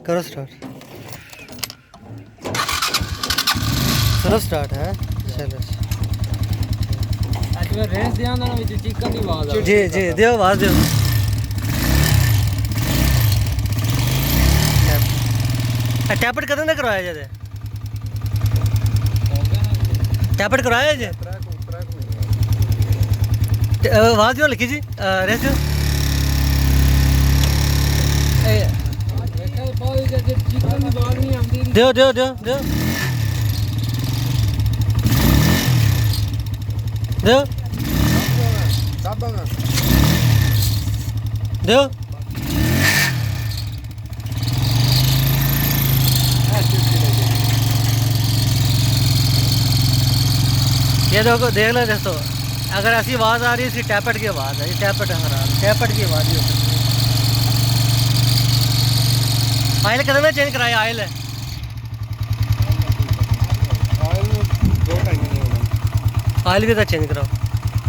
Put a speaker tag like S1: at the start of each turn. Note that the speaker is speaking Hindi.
S1: करो स्टार्ट। चलो स्टार्ट है। चलो
S2: रेस ध्यान देना विच चिकन दी आवाज आ
S1: जी जी दियो आवाज दियो। टैपट कदों तक करवाया जे? टैपट करवाया जे? आवाज दियो लिखी जी रेस दियो।
S2: चिकन दी आवाज नहीं आंदी।
S1: दियो दियो दियो दियो दियो दियो। ये देखो देख लो दोस्तों, अगर ऐसी आवाज़ आ रही है इसकी टैपट की आवाज़ है। ये टैपट है, टैपट की आवाज़ ही हो सकती है। आयल कदम चेंज कराया? आयल है आयल भी तो चेंज कराओ।